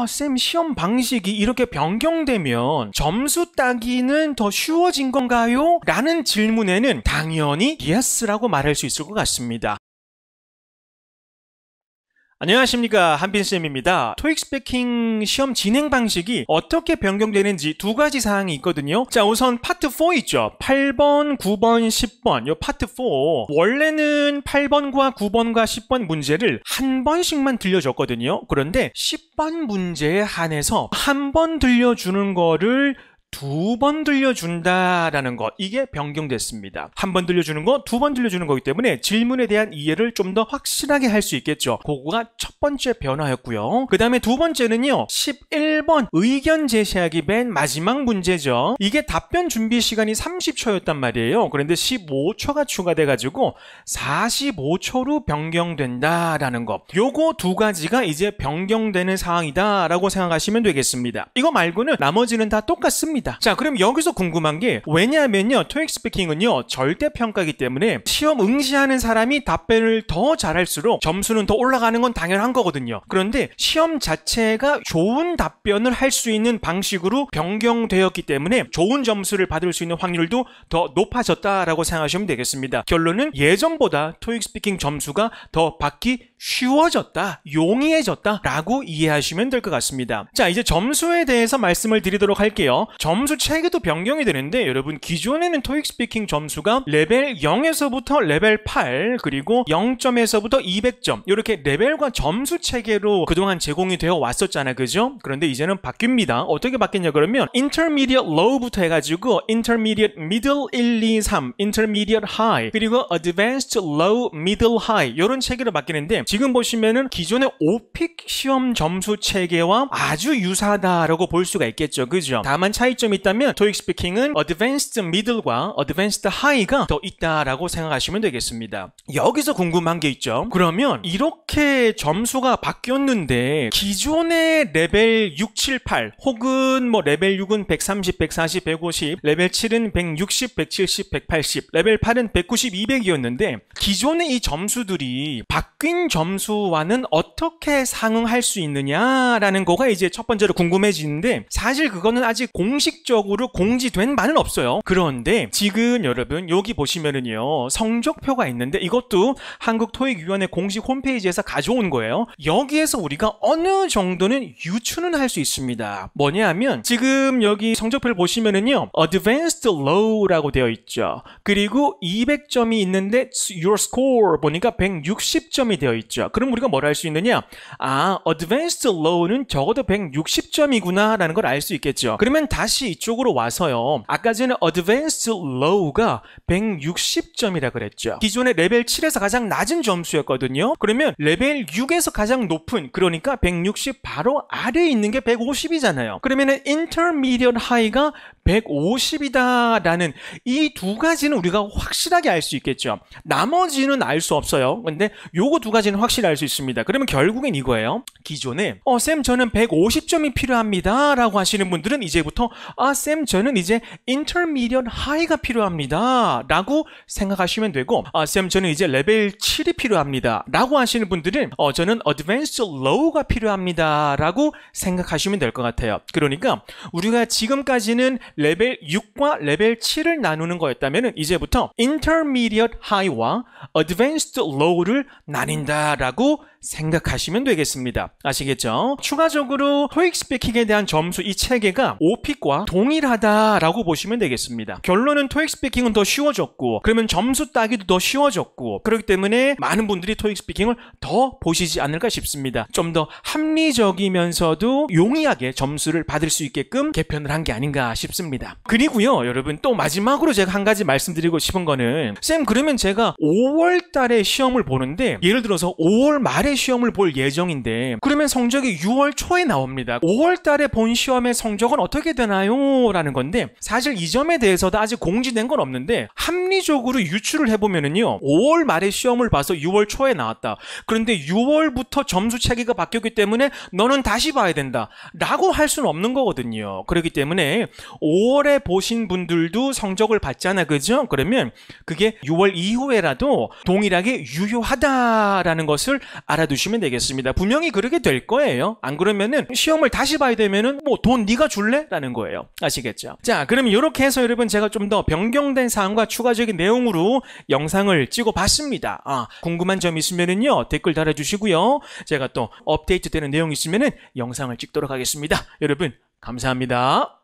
쌤, 시험 방식이 이렇게 변경되면 점수 따기는 더 쉬워진 건가요? 라는 질문에는 당연히 yes라고 말할 수 있을 것 같습니다. 안녕하십니까, 한빈쌤입니다. 토익 스피킹 시험 진행 방식이 어떻게 변경되는지 두 가지 사항이 있거든요. 자, 우선 파트 4 있죠. 8번, 9번, 10번. 요 파트 4. 원래는 8번과 9번과 10번 문제를 한 번씩만 들려줬거든요. 그런데 10번 문제에 한해서 한 번 들려주는 거를 두 번 들려준다라는 것, 이게 변경됐습니다. 한 번 들려주는 거, 두 번 들려주는 거기 때문에 질문에 대한 이해를 좀 더 확실하게 할 수 있겠죠. 그거가 첫 번째 변화였고요. 그 다음에 두 번째는요, 11번 의견 제시하기 맨 마지막 문제죠. 이게 답변 준비 시간이 30초였단 말이에요. 그런데 15초가 추가돼가지고 45초로 변경된다라는 것. 요거 두 가지가 이제 변경되는 상황이다라고 생각하시면 되겠습니다. 이거 말고는 나머지는 다 똑같습니다. 자, 그럼 여기서 궁금한 게, 왜냐하면요, 토익 스피킹은요 절대평가이기 때문에 시험 응시하는 사람이 답변을 더 잘할수록 점수는 더 올라가는 건 당연한 거거든요. 그런데 시험 자체가 좋은 답변을 할 수 있는 방식으로 변경되었기 때문에 좋은 점수를 받을 수 있는 확률도 더 높아졌다라고 생각하시면 되겠습니다. 결론은 예전보다 토익 스피킹 점수가 더 받기 쉬워졌다, 용이해졌다 라고 이해하시면 될 것 같습니다. 자, 이제 점수에 대해서 말씀을 드리도록 할게요. 점수 체계도 변경이 되는데, 여러분, 기존에는 토익 스피킹 점수가 레벨 0에서부터 레벨 8, 그리고 0점에서부터 200점, 이렇게 레벨과 점수 체계로 그동안 제공이 되어 왔었잖아요, 그죠? 그런데 이제는 바뀝니다. 어떻게 바뀌냐 그러면 Intermediate Low부터 해가지고 Intermediate Middle 1, 2, 3, Intermediate High, 그리고 Advanced Low, Middle High, 이런 체계로 바뀌는데, 지금 보시면은 기존의 오픽 시험 점수 체계와 아주 유사하다라고 볼 수가 있겠죠, 그죠? 다만 차이점이 있다면 토익 스피킹은 Advanced Middle과 Advanced High가 더 있다라고 생각하시면 되겠습니다. 여기서 궁금한 게 있죠. 그러면 이렇게 점수가 바뀌었는데 기존의 레벨 6, 7, 8 혹은 뭐 레벨 6은 130, 140, 150, 레벨 7은 160, 170, 180, 레벨 8은 190, 200이었는데 기존의 이 점수들이 바뀐 점수와는 어떻게 상응할 수 있느냐라는 거가 이제 첫 번째로 궁금해지는데, 사실 그거는 아직 공식적으로 공지된 바는 없어요. 그런데 지금 여러분 여기 보시면은요, 성적표가 있는데 이것도 한국토익위원회 공식 홈페이지에서 가져온 거예요. 여기에서 우리가 어느 정도는 유추는 할 수 있습니다. 뭐냐 하면 지금 여기 성적표를 보시면은요, Advanced Low라고 되어 있죠. 그리고 200점이 있는데 Your Score 보니까 160점이 되어 있죠. 그럼 우리가 뭘 할 수 있느냐? Advanced Low는 적어도 160점이구나 라는 걸 알 수 있겠죠. 그러면 다시 이쪽으로 와서요, 아까 전에 Advanced Low가 160점이라 그랬죠. 기존의 레벨 7에서 가장 낮은 점수였거든요. 그러면 레벨 6에서 가장 높은, 그러니까 160 바로 아래에 있는 게 150이잖아요. 그러면은 Intermediate High가 150이다 라는 이 두 가지는 우리가 확실하게 알 수 있겠죠. 나머지는 알 수 없어요. 근데 요거 두 가지는 확실히 알 수 있습니다. 그러면 결국엔 이거예요. 기존에 쌤 저는 150점이 필요합니다 라고 하시는 분들은 이제부터 쌤 저는 이제 Intermediate High가 필요합니다 라고 생각하시면 되고, 쌤 저는 이제 레벨 7이 필요합니다 라고 하시는 분들은 저는 Advanced Low가 필요합니다 라고 생각하시면 될 것 같아요. 그러니까 우리가 지금까지는 레벨 6과 레벨 7을 나누는 거였다면 이제부터 Intermediate High와 Advanced Low를 나뉜다라고 생각하시면 되겠습니다. 아시겠죠? 추가적으로 토익 스피킹에 대한 점수 이 체계가 오픽과 동일하다라고 보시면 되겠습니다. 결론은 토익 스피킹은 더 쉬워졌고, 그러면 점수 따기도 더 쉬워졌고, 그렇기 때문에 많은 분들이 토익 스피킹을 더 보시지 않을까 싶습니다. 좀 더 합리적이면서도 용이하게 점수를 받을 수 있게끔 개편을 한 게 아닌가 싶습니다. 그리고요, 여러분 또 마지막으로 제가 한 가지 말씀드리고 싶은 거는, 쌤 그러면 제가 5월 달에 시험을 보는데, 예를 들어서 5월 말에 시험을 볼 예정인데 그러면 성적이 6월 초에 나옵니다. 5월 달에 본 시험의 성적은 어떻게 되나요? 라는 건데, 사실 이 점에 대해서도 아직 공지된 건 없는데 합리적으로 유추를 해보면은요, 5월 말에 시험을 봐서 6월 초에 나왔다. 그런데 6월부터 점수 체계가 바뀌었기 때문에 너는 다시 봐야 된다 라고 할 수는 없는 거거든요. 그렇기 때문에 5월에 보신 분들도 성적을 봤잖아, 그죠? 그러면 그게 6월 이후에라도 동일하게 유효하다라는 것을 알아 알아두시면 되겠습니다. 분명히 그렇게 될 거예요. 안 그러면은 시험을 다시 봐야 되면은 뭐 돈 네가 줄래? 라는 거예요. 아시겠죠? 자, 그럼 이렇게 해서 여러분 제가 좀 더 변경된 사항과 추가적인 내용으로 영상을 찍어 봤습니다. 궁금한 점 있으면은요 댓글 달아주시고요. 제가 또 업데이트 되는 내용 있으면은 영상을 찍도록 하겠습니다. 여러분 감사합니다.